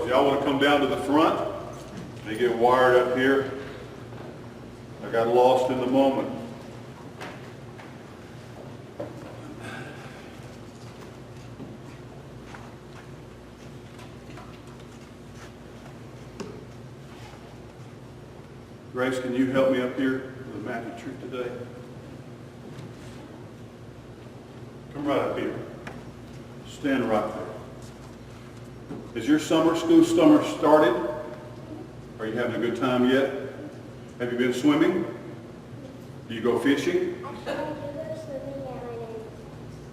Y'all want to come down to the front? They get wired up here. I got lost in the moment. Grace, can you help me up here with the magic trick today? Come right up here. Stand right there. Is your summer started? Are you having a good time yet? Have you been swimming? Do you go fishing?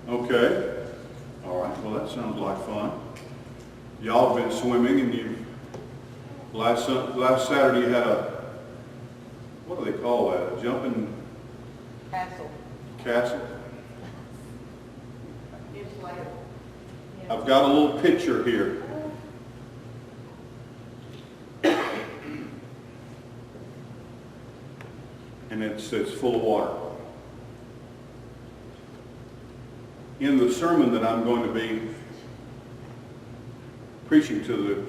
Okay. All right. Well, that sounds like fun. Y'all have been swimming, and last Saturday you had what do they call that? A jumping castle. I've got a little picture here. And it's full of water. In the sermon that I'm going to be preaching to the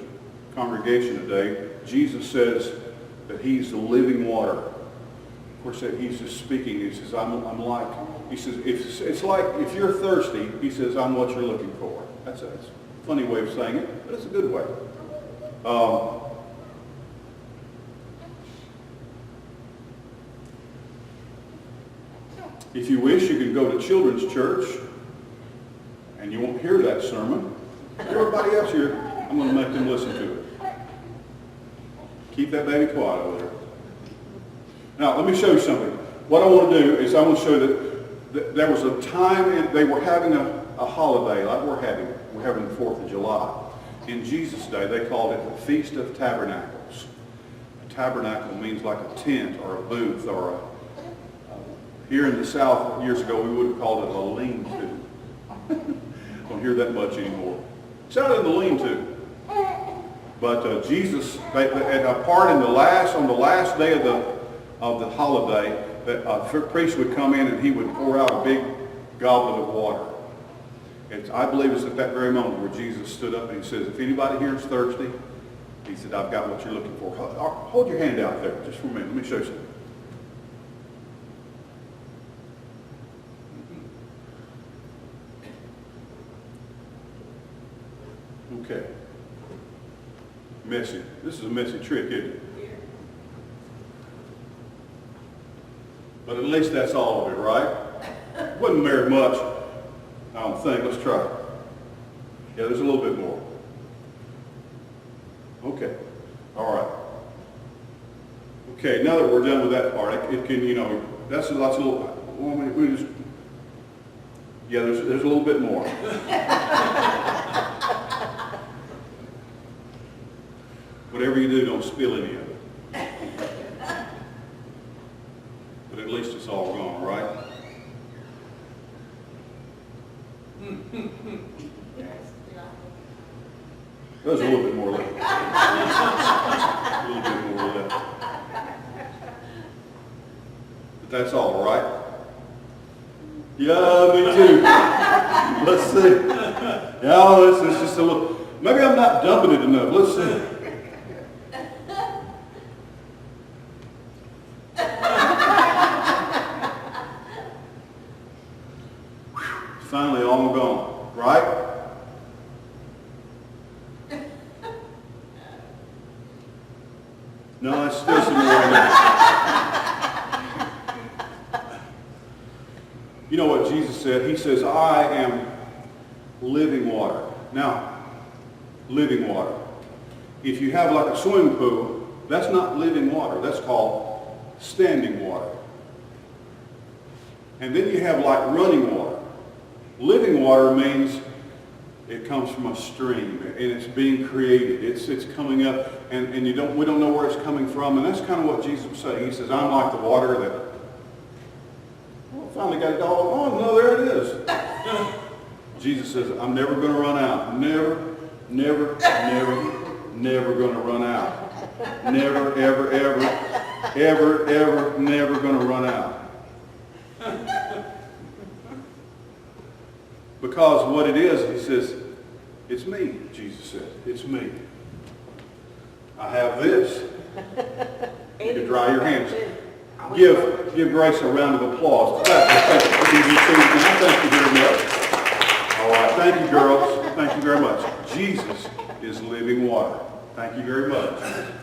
congregation today, Jesus says that he's the living water. Of course, he's just speaking. He says, I'm like, he says, it's like if you're thirsty, he says, I'm what you're looking for. That's a funny way of saying it, but it's a good way. If you wish, you can go to children's church, and you won't hear that sermon. Everybody else here, I'm going to make them listen to it. Keep that baby quiet over there. Now, let me show you something. What I want to do is I want to show you that there was a time they were having a holiday like we're having. We're having the 4th of July. In Jesus' day, they called it the Feast of Tabernacles. A tabernacle means like a tent or a booth or here in the South, years ago, we would have called it a lean-to. Don't hear that much anymore. It's out in the lean-to. But Jesus, at a part on the last day of the holiday, a priest would come in and he would pour out a big goblet of water. I believe it's at that very moment where Jesus stood up and he says, if anybody here is thirsty, he said, I've got what you're looking for. Hold your hand out there just for a minute. Let me show you something. Okay. Messy. This is a messy trick, isn't it? But at least that's all of it, right? Wasn't very much, I don't think. Let's try it. Yeah, there's a little bit more. Okay. All right. Okay, now that we're done with that part, it can, that's lots of little, yeah, there's a little bit more. Whatever you do, don't spill any of it. But at least it's all gone, right? There's a little bit more left. A little bit more left. But that's all, right? Yeah, me too. Let's see. Yeah, it's just a little. Maybe I'm not dumping it enough. Let's see. Finally all gone, right? No, it's still some more in there. You know what Jesus said? He says, I am living water. Now, living water. If you have like a swimming pool, that's not living water. That's called standing water. And then you have like running water. Living water means it comes from a stream and it's being created. It's coming up and we don't know where it's coming from. And that's kind of what Jesus was saying. He says, I'm like the water that finally got it all. Oh, no, there it is. Jesus says, I'm never going to run out. Never, never, never, never going to run out. Never, ever, ever, ever, ever, never going to run out. Because what it is, he says, it's me, Jesus said. It's me. I have this. You can dry your hands. Give Grace a round of applause. Thank you very much. All right, thank you, girls. Thank you very much. Jesus is living water. Thank you very much.